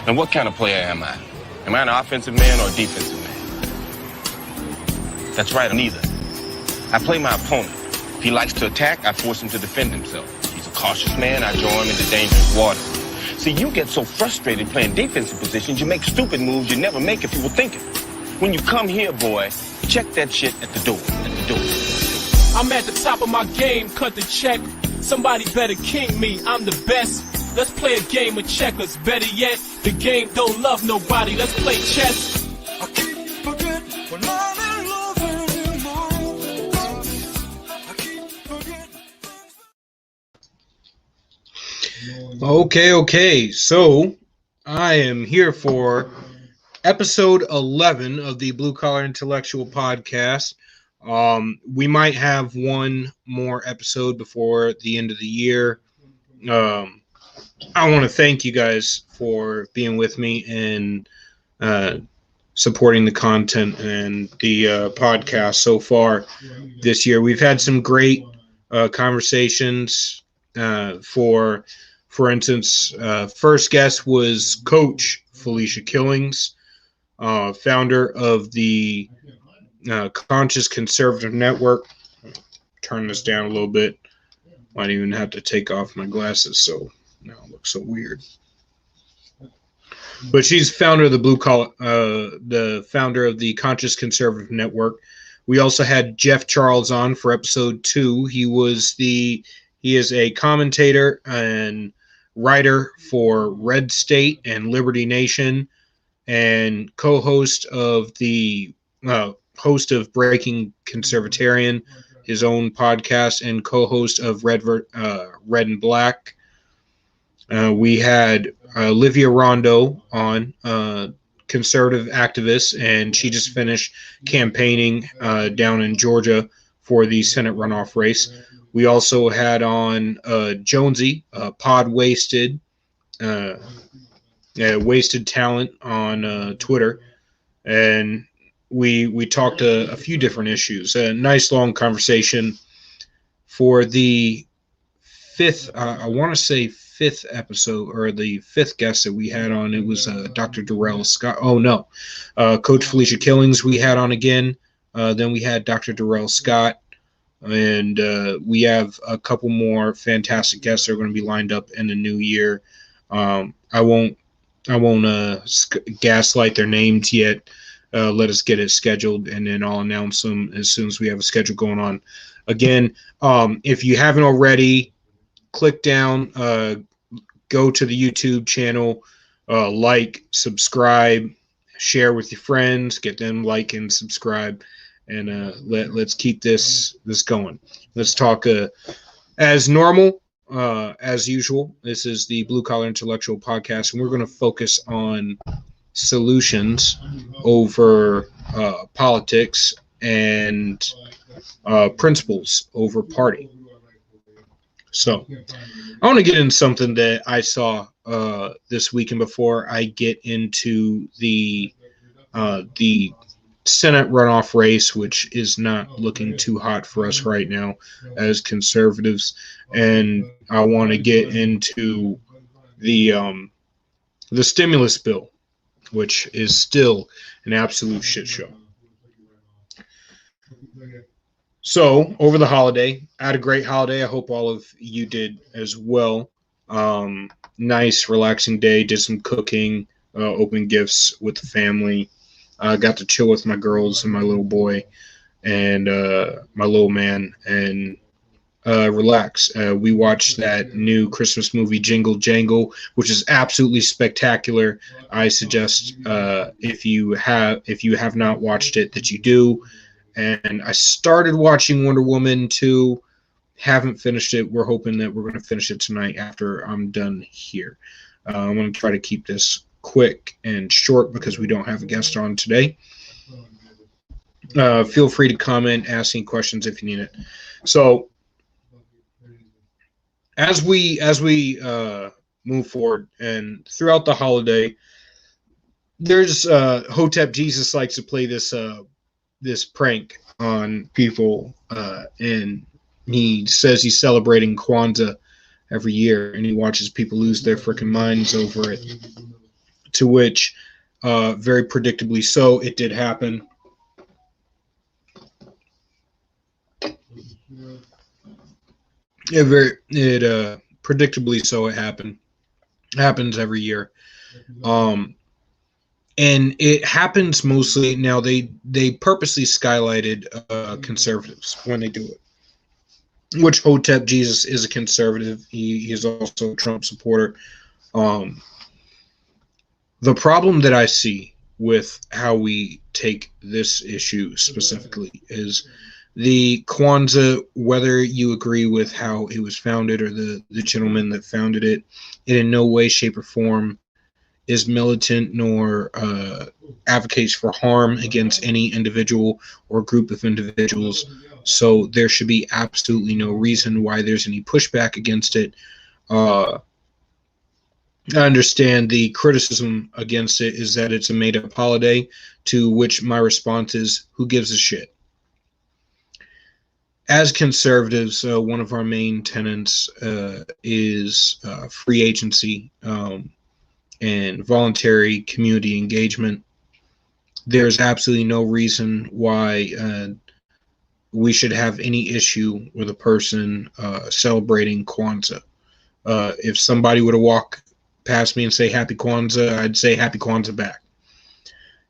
And what kind of player am I? Am I an offensive man or a defensive man? That's right, neither. I play my opponent. If he likes to attack, I force him to defend himself. If he's a cautious man, I draw him into dangerous waters. See, you get so frustrated playing defensive positions, you make stupid moves you never make if you were thinking. When you come here, boy, check that shit at the door, I'm at the top of my game, cut the check. Somebody better king me, I'm the best. Let's play a game of checkers. Better yet, the game don't love nobody. Let's play chess. I keep forgetting when I'm in love anymore. I keep forgetting. Okay. So I am here for episode 11 of the Blue Collar Intellectual Podcast. We might have one more episode before the end of the year. I want to thank you guys for being with me and supporting the content and the podcast so far this year. We've had some great conversations. For instance, first guest was Coach Felicia Killings, founder of the Conscious Conservative Network. Turn this down a little bit. Might even have to take off my glasses so now it looks so weird. But she's founder of the the founder of the Conscious Conservative Network. We also had Jeff Charles on for episode 2. He is a commentator and writer for Red State and Liberty Nation, and co-host of the host of Breaking Conservatarian, his own podcast, and co-host of Red and Black. We had Olivia Rondo on, conservative activist, and she just finished campaigning down in Georgia for the Senate runoff race. We also had on Jonesy, Pod Wasted, Wasted Talent on Twitter, and we talked a few different issues. A nice long conversation. For the fifth episode, or the fifth guest that we had on, it was Dr. Darrell Scott. Coach Felicia Killings we had on again. Then we had Dr. Darrell Scott, and we have a couple more fantastic guests that are going to be lined up in the new year. I won't gaslight their names yet. Let us get it scheduled, and then I'll announce them as soon as we have a schedule going on. Again, if you haven't already, click down, go to the YouTube channel, like, subscribe, share with your friends, get them like and subscribe, and let's keep this going. Let's talk as normal, as usual. This is the Blue Collar Intellectual Podcast, and we're going to focus on solutions over politics and principles over party. So I want to get into something that I saw this weekend before I get into the Senate runoff race, which is not looking too hot for us right now as conservatives. And I want to get into the stimulus bill, which is still an absolute shit show. So, over the holiday, I had a great holiday. I hope all of you did as well. Nice, relaxing day. Did some cooking, opened gifts with the family. Got to chill with my girls and my little boy and my little man and relax. We watched that new Christmas movie, Jingle Jangle, which is absolutely spectacular. I suggest if you have not watched it, that you do. And I started watching Wonder Woman 2. Haven't finished it. We're hoping that we're going to finish it tonight after I'm done here. I'm going to try to keep this quick and short because we don't have a guest on today. Feel free to comment, ask any questions if you need it. So, as we move forward and throughout the holiday, there's Hotep Jesus likes to play this prank on people, and he says he's celebrating Kwanzaa every year, and he watches people lose their freaking minds over it. to which, very predictably so, it did happen. Predictably so, it happens every year. And it happens mostly now. They purposely skylighted conservatives when they do it. Which Hotep Jesus is a conservative. He is also a Trump supporter. The problem that I see with how we take this issue specifically is the Kwanzaa, whether you agree with how it was founded or the gentleman that founded it, it in no way, shape, or form is militant nor advocates for harm against any individual or group of individuals. So there should be absolutely no reason why there's any pushback against it. I understand the criticism against it is that it's a made-up holiday, to which my response is, who gives a shit? As conservatives, one of our main tenets is free agency and voluntary community engagement. There's absolutely no reason why we should have any issue with a person celebrating Kwanzaa. If somebody were to walk past me and say Happy Kwanzaa, I'd say Happy Kwanzaa back.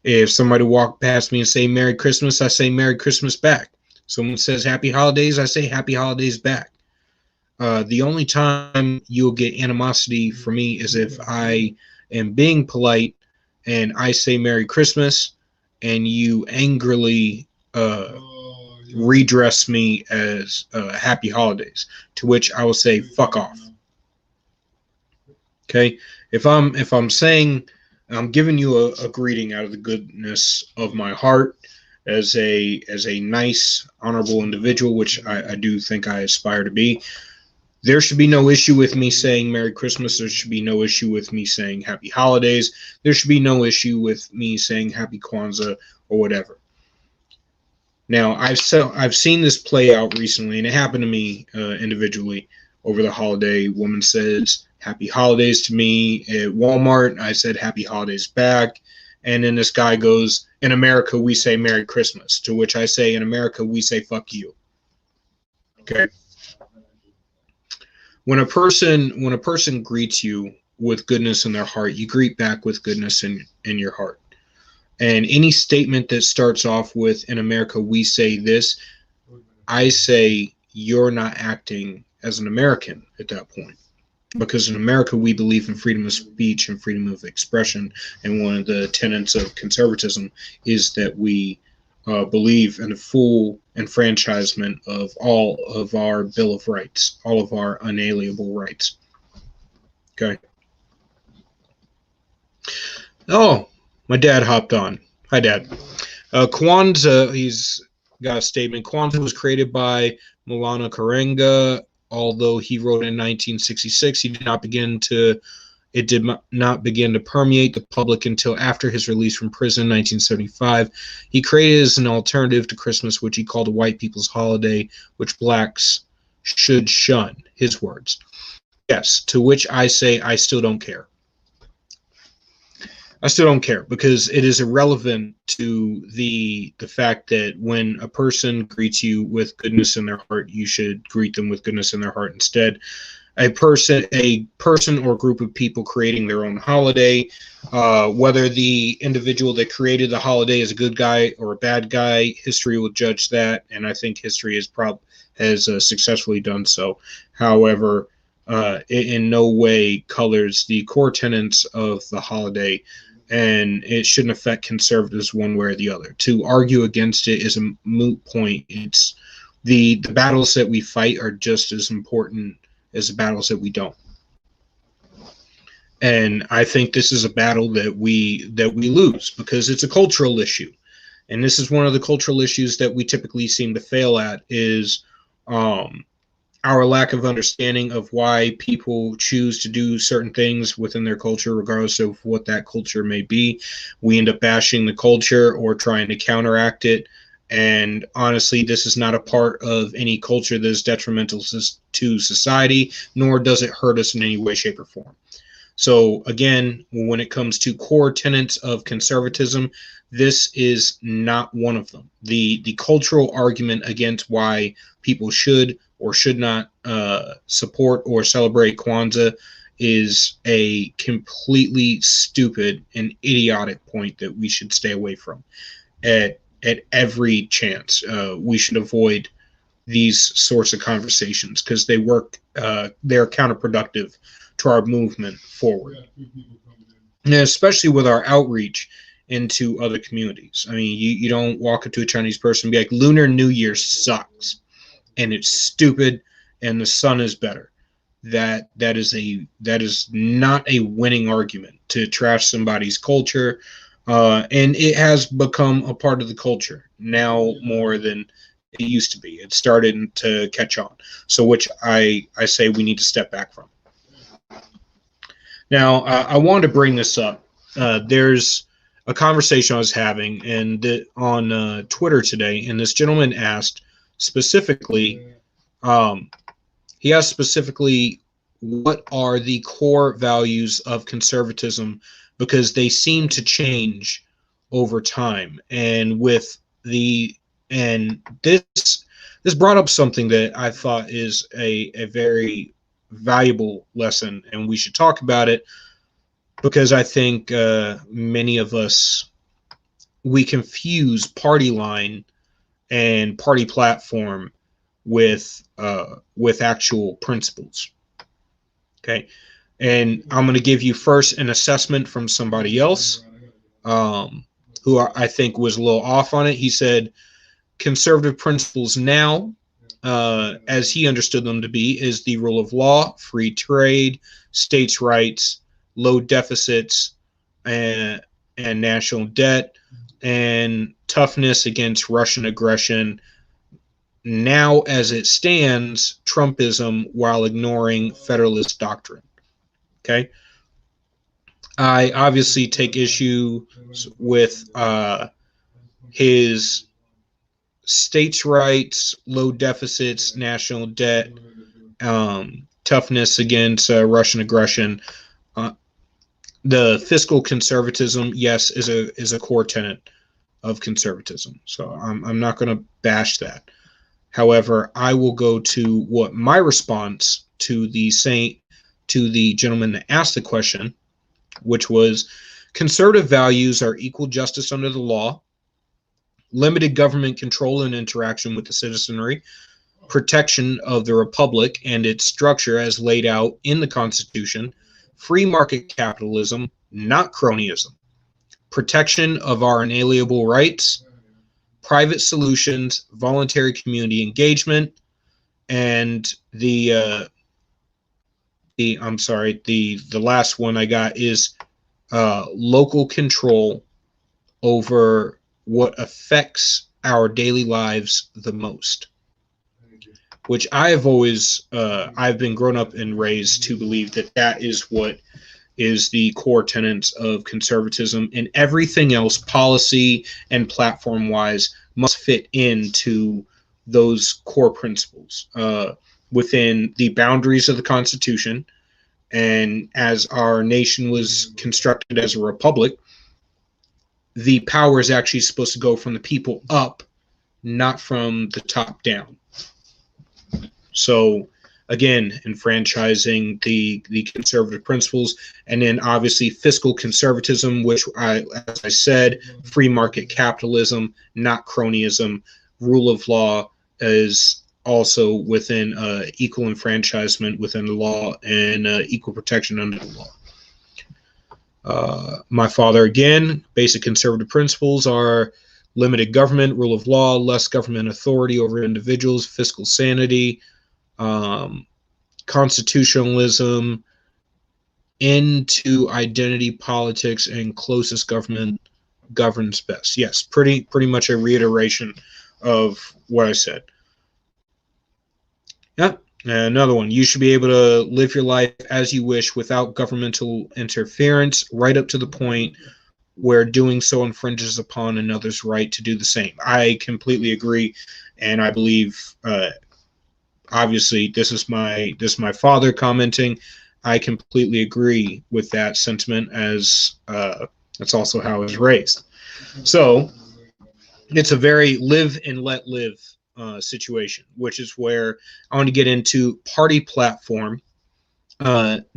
If somebody walked past me and say Merry Christmas, I say Merry Christmas back. Someone says Happy Holidays, I say Happy Holidays back. The only time you'll get animosity from me is if I am being polite and I say Merry Christmas and you angrily redress me as Happy Holidays, to which I will say fuck off. Okay, if I'm saying I'm giving you a greeting out of the goodness of my heart as a nice, honorable individual, which I do think I aspire to be, there should be no issue with me saying Merry Christmas. There should be no issue with me saying Happy Holidays. There should be no issue with me saying Happy Kwanzaa or whatever. Now, I've seen this play out recently, and it happened to me individually over the holiday. Woman says Happy Holidays to me at Walmart. I said Happy Holidays back. And then this guy goes, in America, we say Merry Christmas, to which I say, in America, we say fuck you. Okay. When a person greets you with goodness in their heart, you greet back with goodness in your heart. And any statement that starts off with, in America, we say this, I say you're not acting as an American at that point. Because in America, we believe in freedom of speech and freedom of expression. And one of the tenets of conservatism is that we believe in the full enfranchisement of all of our Bill of Rights, all of our unalienable rights. Okay. Oh, my dad hopped on. Hi, Dad. Kwanzaa, he's got a statement. Kwanzaa was created by Maulana Karenga. Although he wrote in 1966, it did not begin to permeate the public until after his release from prison in 1975. He created as an alternative to Christmas, which he called a white people's holiday, which blacks should shun. His words. Yes, to which I say I still don't care. I still don't care, because it is irrelevant to the fact that when a person greets you with goodness in their heart, you should greet them with goodness in their heart instead. A person or group of people creating their own holiday, whether the individual that created the holiday is a good guy or a bad guy, history will judge that, and I think history has successfully done so. However, it in no way colors the core tenets of the holiday, and it shouldn't affect conservatives one way or the other. To argue against it is a moot point. It's the battles that we fight are just as important as the battles that we don't. And I think this is a battle that we lose, because it's a cultural issue. And this is one of the cultural issues that we typically seem to fail at, is our lack of understanding of why people choose to do certain things within their culture, regardless of what that culture may be. We end up bashing the culture or trying to counteract it. And honestly, this is not a part of any culture that is detrimental to society, nor does it hurt us in any way, shape, or form. So again, when it comes to core tenets of conservatism, this is not one of them. The cultural argument against why people should or should not support or celebrate Kwanzaa is a completely stupid and idiotic point that we should stay away from at every chance. We should avoid these sorts of conversations because they're counterproductive to our movement forward, and especially with our outreach into other communities. I mean, you don't walk up to a Chinese person and be like, Lunar New Year sucks and it's stupid and the sun is better. That is not a winning argument to trash somebody's culture, and it has become a part of the culture now more than it used to be. It's started to catch on, so which I say we need to step back from. Now, I wanted to bring this up. There's a conversation I was having on Twitter today, and this gentleman asked specifically, what are the core values of conservatism, because they seem to change over time. And this brought up something that I thought is a very valuable lesson, and we should talk about it, because I think many of us, we confuse party line and party platform with actual principles. Okay, and I'm going to give you first an assessment from somebody else who I think was a little off on it. He said conservative principles now, as he understood them to be, is the rule of law, free trade, states' rights, low deficits, and national debt, and toughness against Russian aggression. Now, as it stands, Trumpism while ignoring Federalist doctrine. Okay, I obviously take issue with his states' rights, low deficits, national debt, toughness against Russian aggression. The fiscal conservatism, yes, is a core tenet of conservatism. So I'm not going to bash that. However, I will go to what my response to the gentleman that asked the question, which was conservative values are equal justice under the law, limited government control and interaction with the citizenry, protection of the republic and its structure as laid out in the Constitution, free market capitalism, not cronyism, protection of our inalienable rights, private solutions, voluntary community engagement, and the last one I got is local control over what affects our daily lives the most, which I have always I've been grown up and raised to believe that is what is the core tenets of conservatism, and everything else, policy and platform wise, must fit into those core principles within the boundaries of the Constitution. And as our nation was constructed as a republic, the power is actually supposed to go from the people up, not from the top down. So again, enfranchising the conservative principles, and then obviously fiscal conservatism, which as I said, free market capitalism, not cronyism, rule of law is also within equal enfranchisement within the law, and equal protection under the law. My father, again, basic conservative principles are limited government, rule of law, less government authority over individuals, fiscal sanity, constitutionalism, into identity politics, and closest government governs best. Yes, pretty much a reiteration of what I said. Yep. Another one. You should be able to live your life as you wish without governmental interference, right up to the point where doing so infringes upon another's right to do the same. I completely agree, and I believe, obviously, this is my father commenting. I completely agree with that sentiment, as that's also how I was raised. So it's a very live and let live situation, which is where I want to get into. Party platform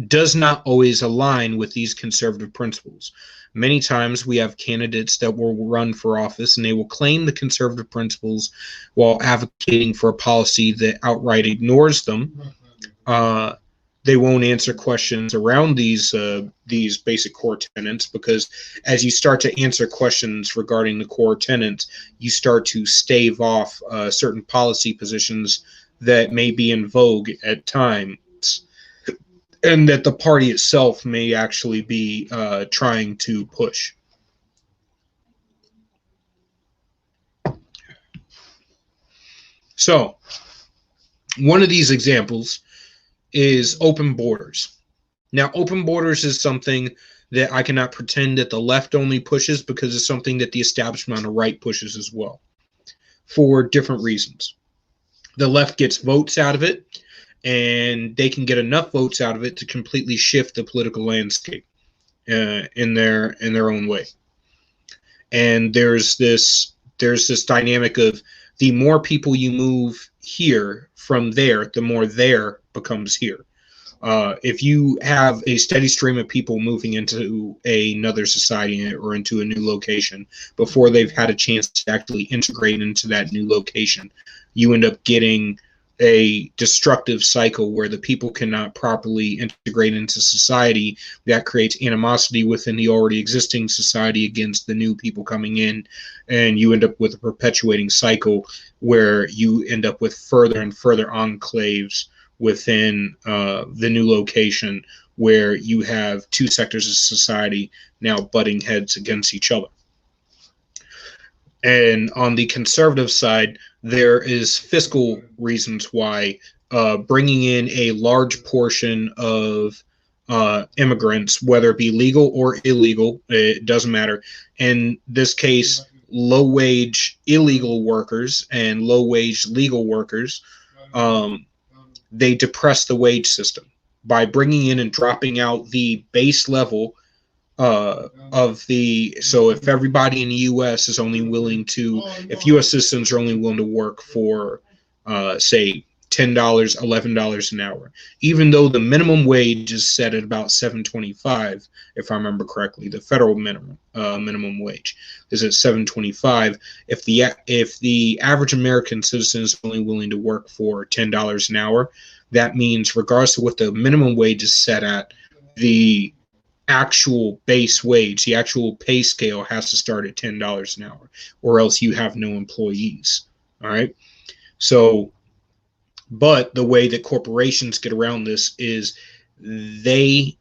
does not always align with these conservative principles. Many times we have candidates that will run for office and they will claim the conservative principles while advocating for a policy that outright ignores them. They won't answer questions around these basic core tenets, because as you start to answer questions regarding the core tenets, you start to stave off certain policy positions that may be in vogue at times, and that the party itself may actually be trying to push. So, one of these examples is open borders. Now, open borders is something that I cannot pretend that the left only pushes, because it's something that the establishment on the right pushes as well, for different reasons. The left gets votes out of it, and they can get enough votes out of it to completely shift the political landscape in their own way. And there's this dynamic of, the more people you move here from there, the more there becomes here. If you have a steady stream of people moving into another society or into a new location before they've had a chance to actually integrate into that new location, you end up getting a destructive cycle where the people cannot properly integrate into society. That creates animosity within the already existing society against the new people coming in, and you end up with a perpetuating cycle where you end up with further and further enclaves within the new location, where you have two sectors of society now butting heads against each other. And on the conservative side, there is fiscal reasons why bringing in a large portion of immigrants, whether it be legal or illegal, it doesn't matter. In this case, low-wage illegal workers and low-wage legal workers, they depress the wage system by bringing in and dropping out the base level of the. So if everybody in the U.S. is only willing to, if U.S. citizens are only willing to work for, say, $10, $11 an hour, even though the minimum wage is set at about $7.25, if I remember correctly, the federal minimum wage is at $7.25. If the average American citizen is only willing to work for $10 an hour, that means regardless of what the minimum wage is set at, the actual base wage, the actual pay scale has to start at $10 an hour, or else you have no employees. All right. So, but the way that corporations get around this is they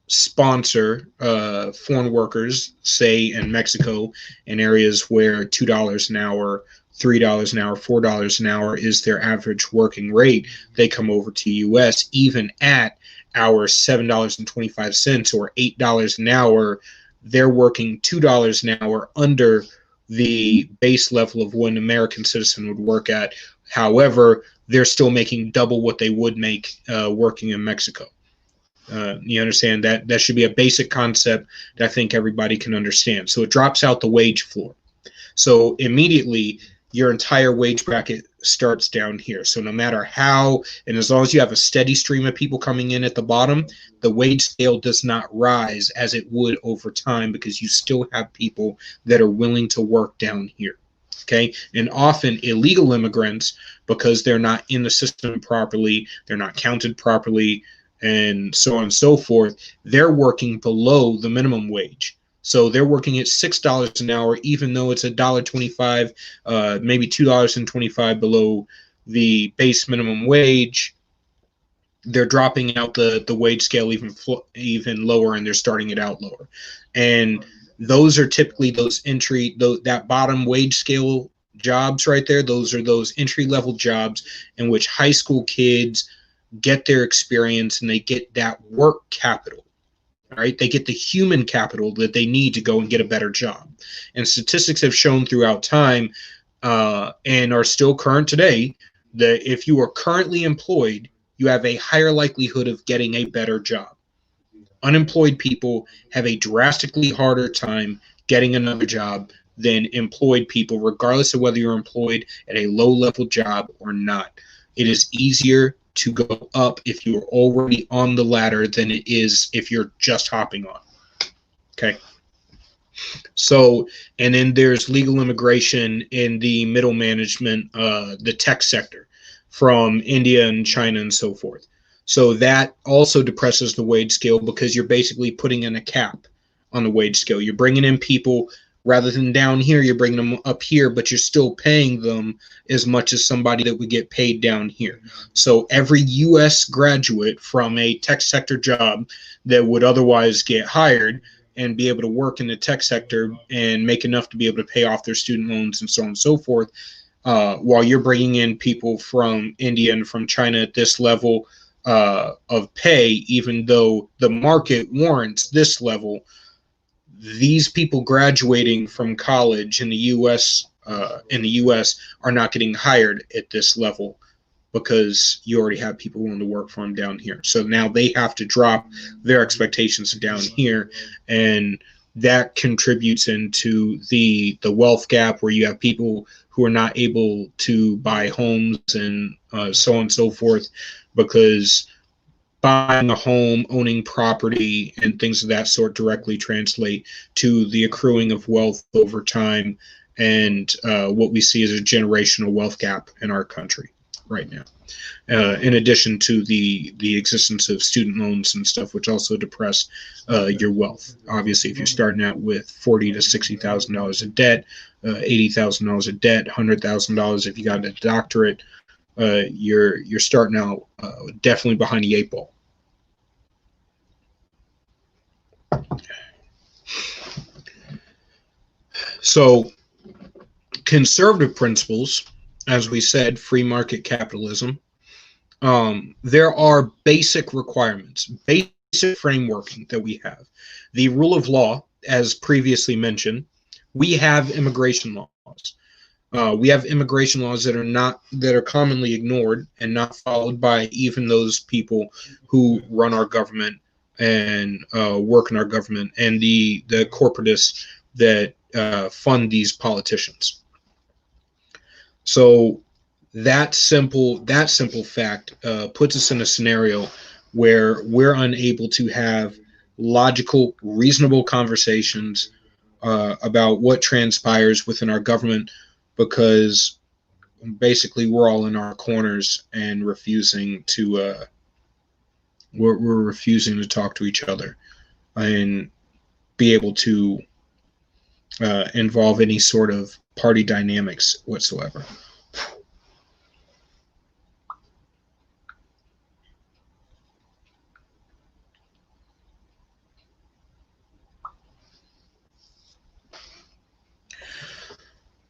sponsor foreign workers, say in Mexico, in areas where $2 an hour, $3 an hour, $4 an hour is their average working rate. They come over to U.S. even at our $7.25 or $8 an hour. They're working $2 an hour under the base level of what an American citizen would work at. However, they're still making double what they would make working in Mexico. You understand that? That should be a basic concept that I think everybody can understand. So it drops out the wage floor. So immediately your entire wage bracket starts down here. So no matter how, and as long as you have a steady stream of people coming in at the bottom, the wage scale does not rise as it would over time, because you still have people that are willing to work down here. Okay, and often illegal immigrants, because they're not in the system properly, they're not counted properly, and so on and so forth, they're working below the minimum wage. So they're working at $6 an hour, even though it's $1.25, maybe $2.25 below the base minimum wage. They're dropping out the wage scale even lower, and they're starting it out lower. And those are typically that bottom wage scale jobs right there. Those are those entry level jobs in which high school kids get their experience and they get that work capital. All right, they get the human capital that they need to go and get a better job. And statistics have shown throughout time and are still current today that if you are currently employed, you have a higher likelihood of getting a better job. unemployed people have a drastically harder time getting another job than employed people, regardless of whether you're employed at a low-level job or not. It is easier to go up if you're already on the ladder than it is if you're just hopping on. Okay. So, and then there's legal immigration in the middle management, the tech sector from India and China and so forth. So that also depresses the wage scale because you're basically putting in a cap on the wage scale. You're bringing in people rather than down here, you're bringing them up here, but you're still paying them as much as somebody that would get paid down here. So every U.S. graduate from a tech sector job that would otherwise get hired and be able to work in the tech sector and make enough to be able to pay off their student loans and so on and so forth, while you're bringing in people from India and from China at this level of pay, even though the market warrants this level, these people graduating from college in the U.S. Are not getting hired at this level because you already have people willing to work for them down here. So now they have to drop their expectations down here, and that contributes into the wealth gap where you have people who are not able to buy homes and so on and so forth, because buying a home, owning property, and things of that sort directly translate to the accruing of wealth over time, and what we see as a generational wealth gap in our country right now. In addition to the existence of student loans and stuff, which also depress your wealth. Obviously, if you're starting out with $40,000 to $60,000 of debt, $80,000 of debt, $100,000 if you got a doctorate, you're starting out definitely behind the eight ball. So conservative principles, as we said, free market capitalism, there are basic requirements, basic frameworking that we have. The rule of law, as previously mentioned, we have immigration laws. We have immigration laws that are commonly ignored and not followed by even those people who run our government and work in our government, and the corporatists that fund these politicians. So that simple fact puts us in a scenario where we're unable to have logical, reasonable conversations about what transpires within our government, because basically we're all in our corners and refusing to we're refusing to talk to each other and be able to involve any sort of party dynamics whatsoever.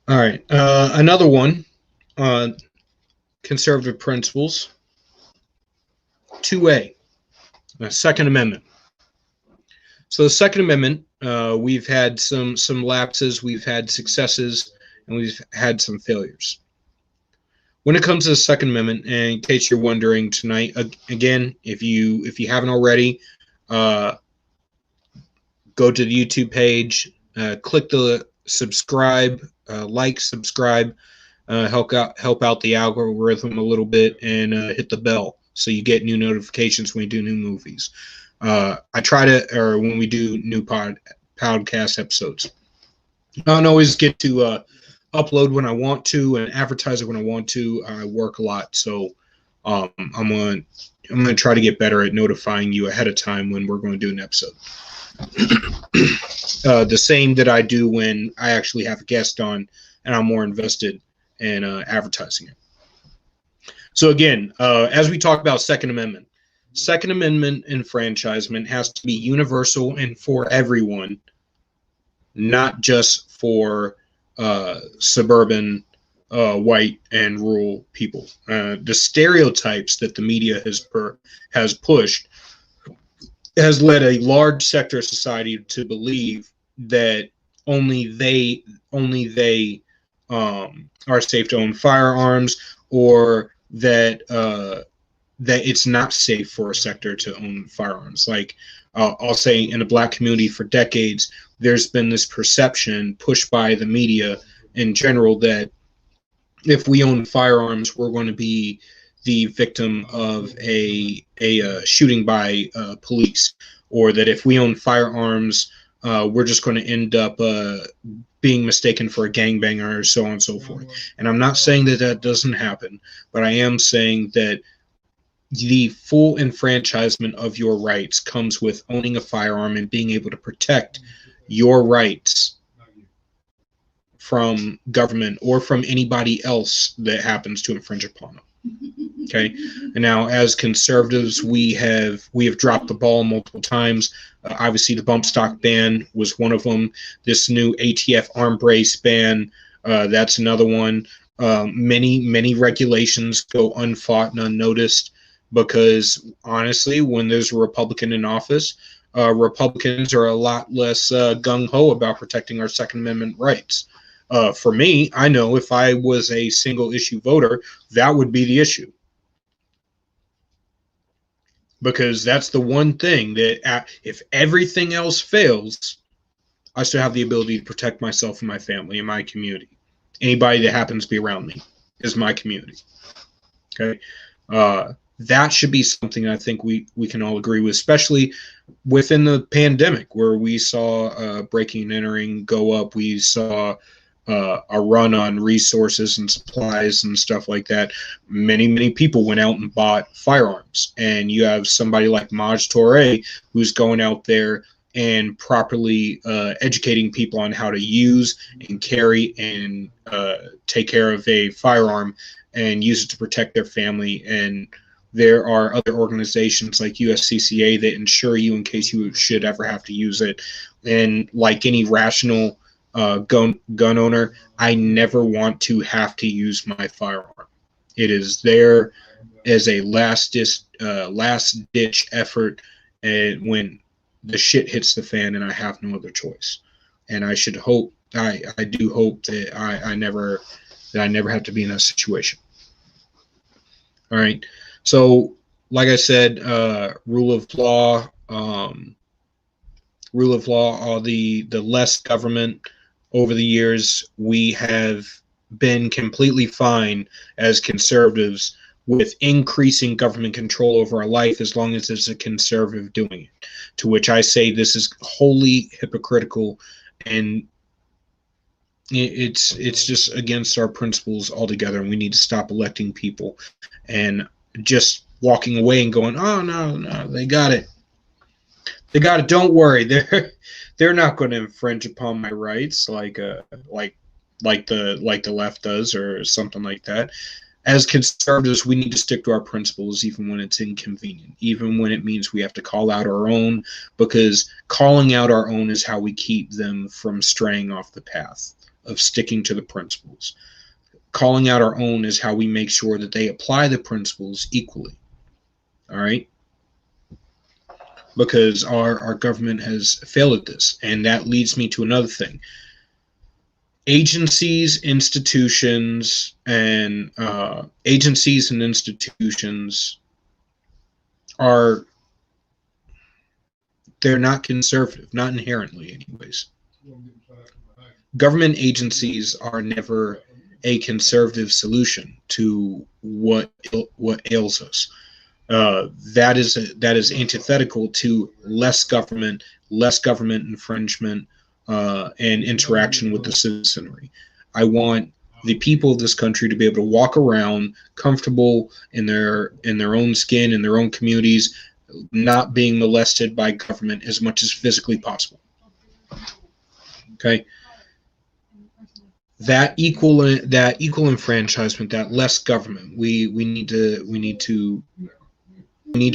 All right, another one, conservative principles, 2A, Second Amendment. So the Second Amendment, we've had some lapses, we've had successes, and we've had some failures. When it comes to the Second Amendment, and in case you're wondering tonight, again, if you haven't already, go to the YouTube page, click the subscribe, subscribe, help out the algorithm a little bit, and hit the bell so you get new notifications when we do new movies. I try to, or when we do new podcast episodes. I don't always get to upload when I want to and advertise it when I want to. I work a lot, so I'm gonna try to get better at notifying you ahead of time when we're going to do an episode. The same that I do when I actually have a guest on and I'm more invested in advertising it. So again, as we talk about Second Amendment enfranchisement has to be universal and for everyone, not just for suburban, white, and rural people. The stereotypes that the media has pushed has led a large sector of society to believe that only they are safe to own firearms, or that that it's not safe for a sector to own firearms. Like I'll say in the black community for decades, there's been this perception pushed by the media in general that if we own firearms, we're going to be the victim of a shooting by police, or that if we own firearms, we're just going to end up being mistaken for a gangbanger, or so on and so forth. And I'm not saying that that doesn't happen, but I am saying that the full enfranchisement of your rights comes with owning a firearm and being able to protect your rights from government or from anybody else that happens to infringe upon them. Okay, and now as conservatives, we have dropped the ball multiple times. Obviously, the bump stock ban was one of them. This new ATF arm brace ban, that's another one. Many regulations go unfought and unnoticed because, honestly, when there's a Republican in office, Republicans are a lot less gung-ho about protecting our Second Amendment rights. For me, I know if I was a single issue voter, that would be the issue. Because that's the one thing that if everything else fails, I still have the ability to protect myself and my family and my community. Anybody that happens to be around me is my community. Okay. That should be something I think we can all agree with, especially within the pandemic where we saw breaking and entering go up. We saw a run on resources and supplies and stuff like that. Many people went out and bought firearms, and you have somebody like Maj Toure who's going out there and properly educating people on how to use and carry and take care of a firearm and use it to protect their family. And there are other organizations like USCCA that insure you in case you should ever have to use it. And like any rational gun owner, I never want to have to use my firearm. It is there as a last ditch effort, and when the shit hits the fan and I have no other choice. And I should hope, I do hope that I never have to be in that situation. All right. So, like I said, rule of law, the less government. Over the years, we have been completely fine as conservatives with increasing government control over our life as long as it's a conservative doing it. To which I say this is wholly hypocritical, and it's just against our principles altogether, and we need to stop electing people and just walking away and going, oh no, they got it, don't worry, they're not going to infringe upon my rights like the left does or something like that. As conservatives, we need to stick to our principles even when it's inconvenient, even when it means we have to call out our own, because calling out our own is how we keep them from straying off the path of sticking to the principles. Calling out our own is how we make sure that they apply the principles equally. All right? Because our government has failed at this. And that leads me to another thing. Agencies, institutions, and they're not conservative, not inherently anyways. Government agencies are never a conservative solution to what ails us. That is antithetical to less government infringement, and interaction with the citizenry. I want the people of this country to be able to walk around comfortable in their own skin, in their own communities, not being molested by government as much as physically possible. Okay. That equal enfranchisement, that less government, we need to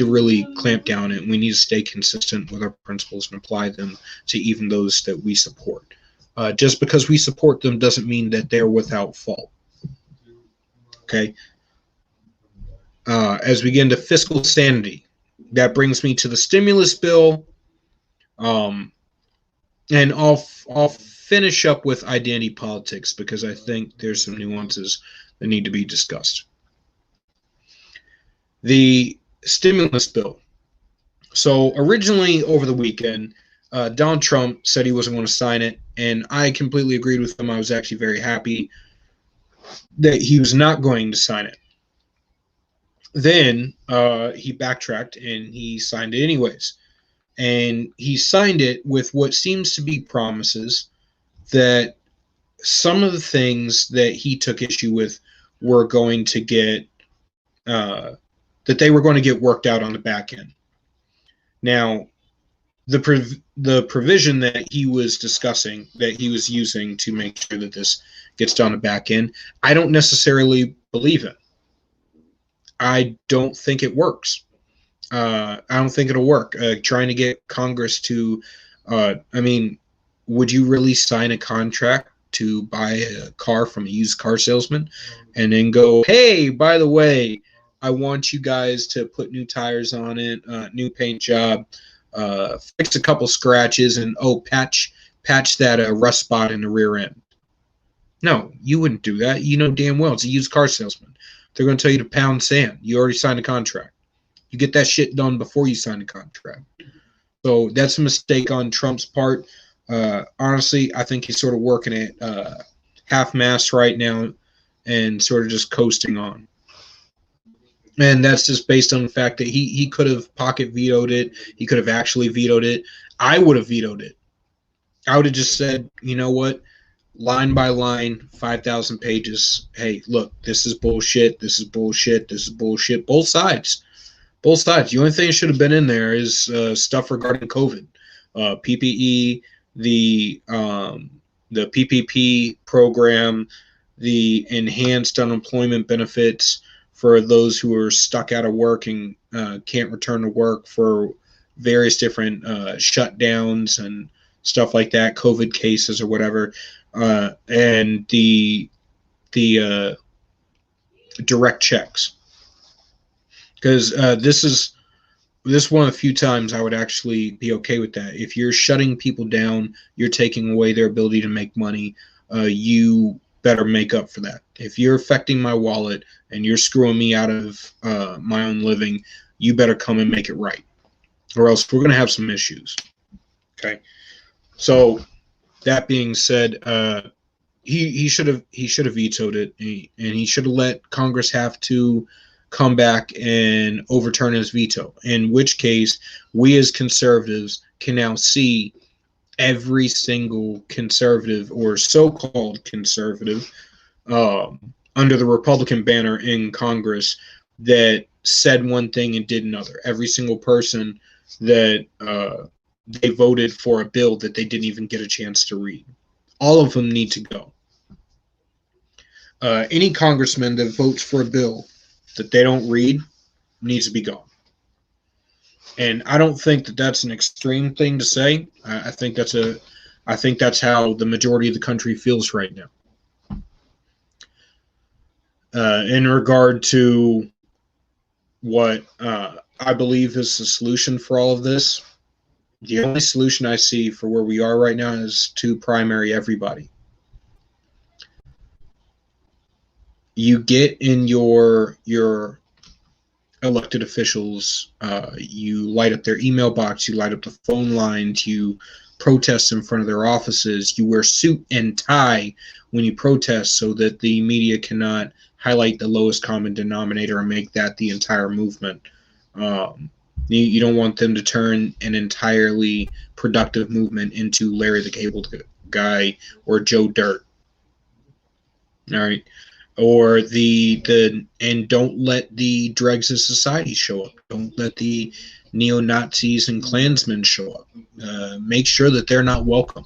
really clamp down, and we need to stay consistent with our principles and apply them to even those that we support. Just because we support them doesn't mean that they're without fault. Okay. As we get into fiscal sanity, that brings me to the stimulus bill, and I'll finish up with identity politics because I think there's some nuances that need to be discussed. The stimulus bill. So originally over the weekend, Donald Trump said he wasn't going to sign it, and I completely agreed with him. I was actually very happy that he was not going to sign it. Then he backtracked and he signed it anyways. And he signed it with what seems to be promises that some of the things that he took issue with were going to get that they were going to get worked out on the back end. Now, the provision that he was discussing, that he was using to make sure that this gets done on the back end, I don't necessarily believe in. I don't think it works. I don't think it'll work. Trying to get Congress to, would you really sign a contract to buy a car from a used car salesman and then go, hey, by the way, I want you guys to put new tires on it, new paint job, fix a couple scratches, and patch that rust spot in the rear end. No, you wouldn't do that. You know damn well it's a used car salesman. They're going to tell you to pound sand. You already signed a contract. You get that shit done before you sign the contract. So that's a mistake on Trump's part. Honestly, I think he's sort of working it half-mast right now and sort of just coasting on. And that's just based on the fact that he could have pocket vetoed it. He could have actually vetoed it. I would have vetoed it. I would have just said, you know what? Line by line, 5,000 pages. Hey, look, this is bullshit. This is bullshit. This is bullshit. Both sides. Both sides. The only thing that should have been in there is stuff regarding COVID, PPE, the PPP program, the enhanced unemployment benefits for those who are stuck out of work and can't return to work for various different shutdowns and stuff like that, COVID cases or whatever, and the direct checks. Because this is one of the few times I would actually be okay with that. If you're shutting people down, you're taking away their ability to make money, you better make up for that. If you're affecting my wallet and you're screwing me out of my own living, you better come and make it right, or else we're going to have some issues. Okay. So that being said, he should have vetoed it, and he should have let Congress have to come back and overturn his veto, in which case we as conservatives can now see every single conservative or so-called conservative under the Republican banner in Congress that said one thing and did another. Every single person that they voted for a bill that they didn't even get a chance to read. All of them need to go. Any congressman that votes for a bill that they don't read needs to be gone. And I don't think that that's an extreme thing to say. I think that's how the majority of the country feels right now. In regard to what I believe is the solution for all of this, the only solution I see for where we are right now is to primary everybody. You get in your elected officials, you light up their email box, you light up the phone lines, you protest in front of their offices, you wear suit and tie when you protest so that the media cannot highlight the lowest common denominator and make that the entire movement. You don't want them to turn an entirely productive movement into Larry the Cable Guy or Joe Dirt. All right. Or and don't let the dregs of society show up. Don't let the neo-Nazis and Klansmen show up. Make sure that they're not welcome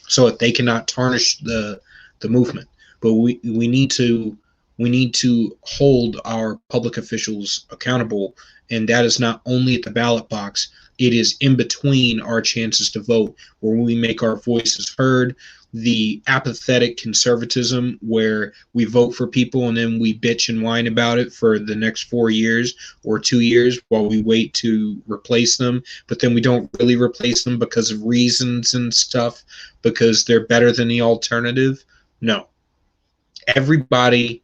so that they cannot tarnish the movement. But we need to hold our public officials accountable, and that is not only at the ballot box, it is in between our chances to vote, where we make our voices heard. The apathetic conservatism where we vote for people and then we bitch and whine about it for the next 4 years or 2 years while we wait to replace them, but then we don't really replace them because of reasons and stuff, because they're better than the alternative. No. Everybody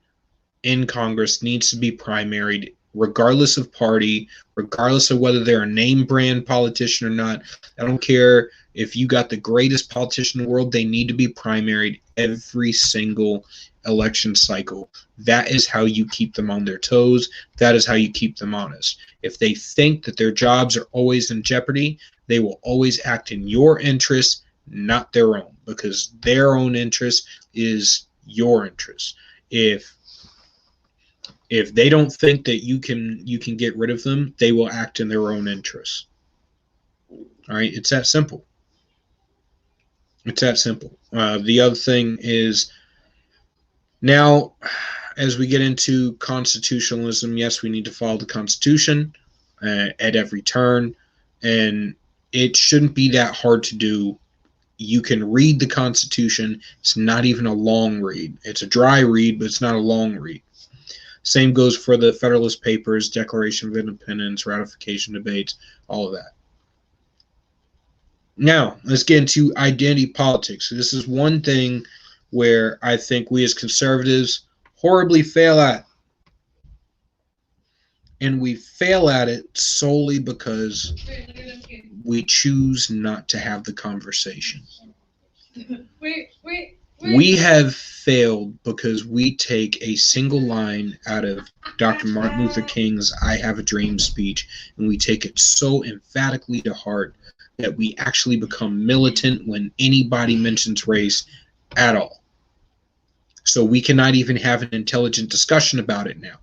in Congress needs to be primaried regardless of party, regardless of whether they're a name brand politician or not. I don't care if you got the greatest politician in the world, they need to be primaried every single election cycle. That is how you keep them on their toes. That is how you keep them honest. If they think that their jobs are always in jeopardy, they will always act in your interest, not their own, because their own interest is your interest. If they don't think that you can get rid of them, they will act in their own interests. All right, it's that simple. It's that simple. The other thing is, now, as we get into constitutionalism, yes, we need to follow the Constitution at every turn, and it shouldn't be that hard to do. You can read the Constitution. It's not even a long read. It's a dry read, but it's not a long read. Same goes for the Federalist Papers, Declaration of Independence, ratification debates, all of that. Now, let's get into identity politics. So this is one thing where I think we as conservatives horribly fail at. And we fail at it solely because we choose not to have the conversation. We have failed because we take a single line out of Dr. Martin Luther King's I Have a Dream speech, and we take it so emphatically to heart that we actually become militant when anybody mentions race at all. So we cannot even have an intelligent discussion about it now.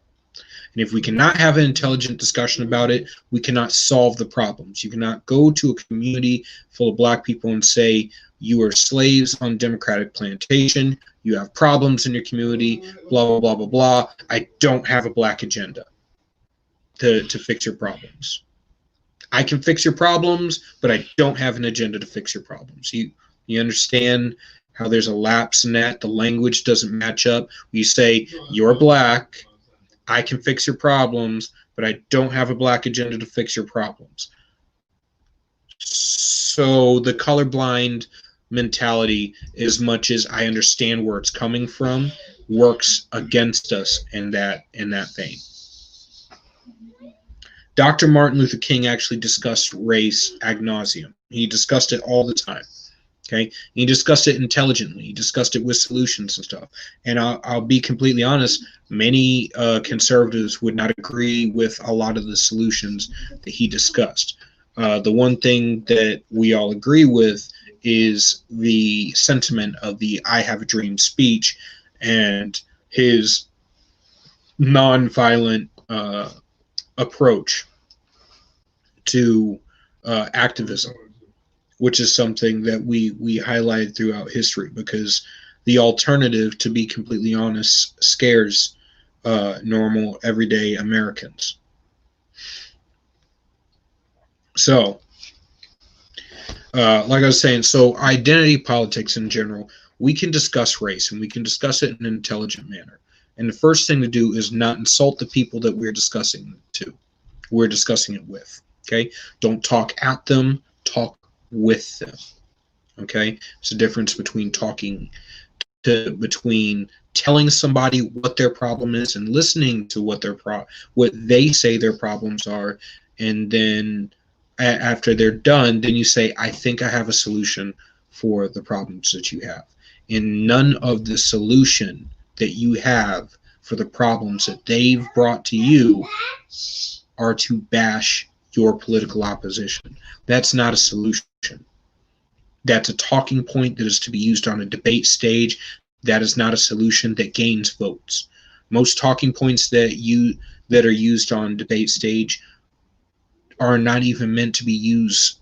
And if we cannot have an intelligent discussion about it, we cannot solve the problems. You cannot go to a community full of black people and say, you are slaves on Democratic plantation, you have problems in your community, blah, blah, blah, blah, blah. I don't have a black agenda to fix your problems. I can fix your problems, but I don't have an agenda to fix your problems. You understand how there's a lapse in that? The language doesn't match up. You say, you're black, I can fix your problems, but I don't have a black agenda to fix your problems. So the colorblind mentality, as much as I understand where it's coming from, works against us in that vein. Dr. Martin Luther King actually discussed race ad nauseum. He discussed it all the time. Okay, he discussed it intelligently. He discussed it with solutions and stuff. And I'll be completely honest, many conservatives would not agree with a lot of the solutions that he discussed. The one thing that we all agree with is the sentiment of the I Have a Dream speech and his nonviolent approach to activism, which is something that we highlighted throughout history, because the alternative, to be completely honest, scares normal, everyday Americans. So, like I was saying, so identity politics in general, we can discuss race, and we can discuss it in an intelligent manner. And the first thing to do is not insult the people that we're discussing it with. Okay? Don't talk at them, talk with them. Okay? There's a difference between between telling somebody what their problem is and listening to what they say their problems are, and then after they're done, then you say, I think I have a solution for the problems that you have. And none of the solution that you have for the problems that they've brought to you are to bash your political opposition. That's not a solution. That's a talking point that is to be used on a debate stage. That is not a solution that gains votes. Most talking points that are used on debate stage are not even meant to be used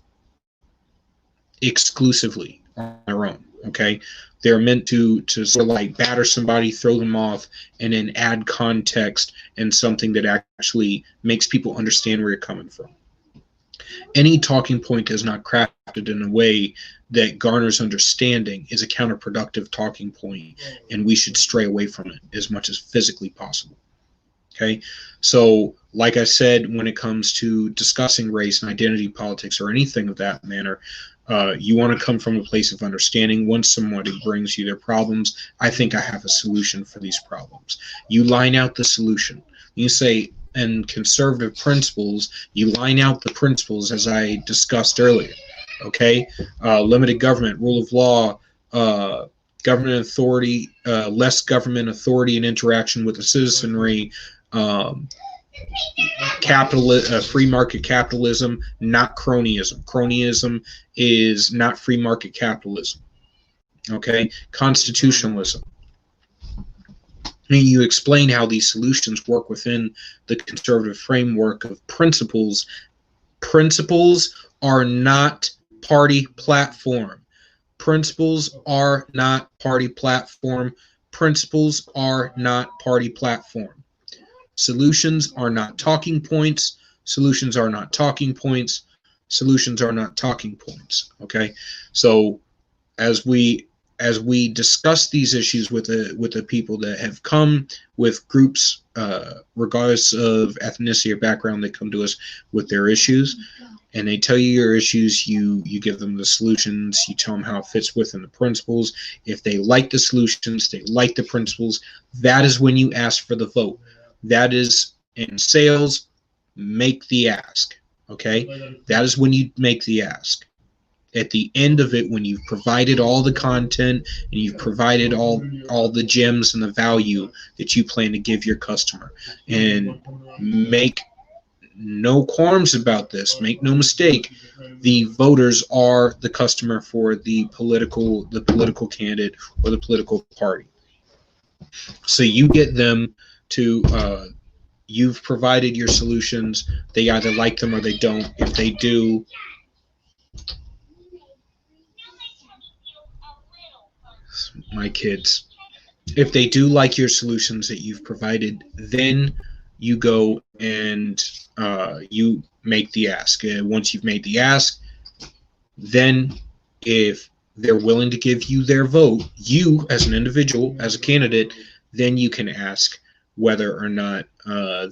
exclusively on their own. Okay, they're meant to sort of like batter somebody, throw them off, and then add context and something that actually makes people understand where you're coming from. Any talking point that is not crafted in a way that garners understanding is a counterproductive talking point, and we should stray away from it as much as physically possible. Okay, so like I said, when it comes to discussing race and identity politics or anything of that manner, you want to come from a place of understanding. Once somebody brings you their problems, I think I have a solution for these problems. You line out the solution. You say, and conservative principles, you line out the principles as I discussed earlier. Okay, limited government, rule of law, government authority, less government authority and interaction with the citizenry, free market capitalism, not cronyism. Cronyism is not free market capitalism. Okay, constitutionalism. And you explain how these solutions work within the conservative framework of principles. Principles are not party platform. Principles are not party platform. Principles are not party platform. Solutions are not talking points. Solutions are not talking points. Solutions are not talking points. Okay, so as we discuss these issues with the people that have come with groups, regardless of ethnicity or background, they come to us with their issues, and they tell you your issues. You give them the solutions. You tell them how it fits within the principles. If they like the solutions, they like the principles. That is when you ask for the vote. That is in sales. Make the ask. Okay, that is when you make the ask. At the end of it, when you've provided all the content and you've provided all the gems and the value that you plan to give your customer, and make no qualms about this, make no mistake, the voters are the customer for the political candidate or the political party. So you get them to you've provided your solutions. They either like them or they don't. If they do, my kids, if they do like your solutions that you've provided, then you go and you make the ask. Once you've made the ask, then if they're willing to give you their vote, you as an individual, as a candidate, then you can ask whether or not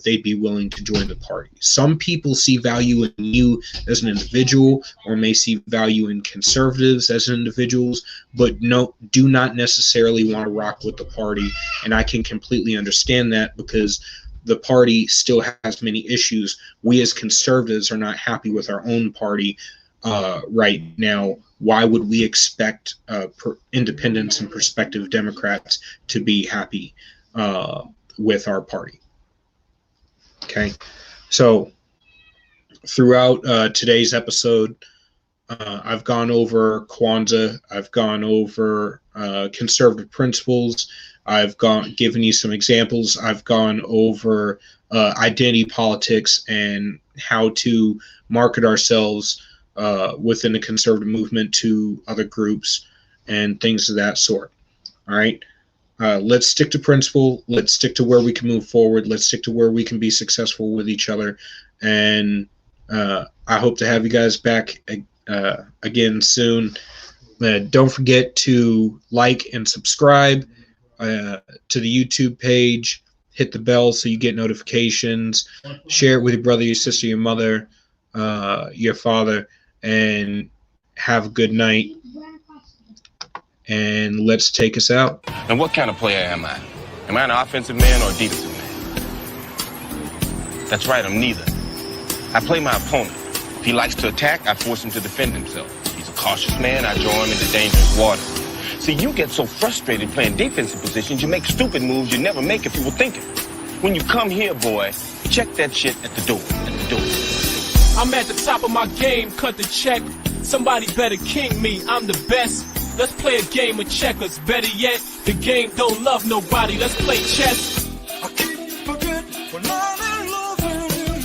they'd be willing to join the party. Some people see value in you as an individual, or may see value in conservatives as individuals, but do not necessarily want to rock with the party. And I can completely understand that, because the party still has many issues. We as conservatives are not happy with our own party right now. Why would we expect independents and prospective Democrats to be happy with our party? Okay, so throughout today's episode, I've gone over Kwanzaa, I've gone over conservative principles, I've given you some examples, I've gone over identity politics and how to market ourselves within the conservative movement to other groups and things of that sort. All right. Let's stick to principle. Let's stick to where we can move forward. Let's stick to where we can be successful with each other. And I hope to have you guys back again soon. Don't forget to like and subscribe to the YouTube page. Hit the bell so you get notifications. Share it with your brother, your sister, your mother, your father, and have a good night. And let's take us out. And what kind of player am I? Am I an offensive man or a defensive man? That's right, I'm neither. I play my opponent. If he likes to attack, I force him to defend himself. If he's a cautious man, I draw him into dangerous water. See, you get so frustrated playing defensive positions, you make stupid moves you never make if you were thinking. When you come here, boy, check that shit at the door. I'm at the top of my game, cut the check. Somebody better king me, I'm the best. Let's play a game of checkers. Better yet, the game don't love nobody. Let's play chess.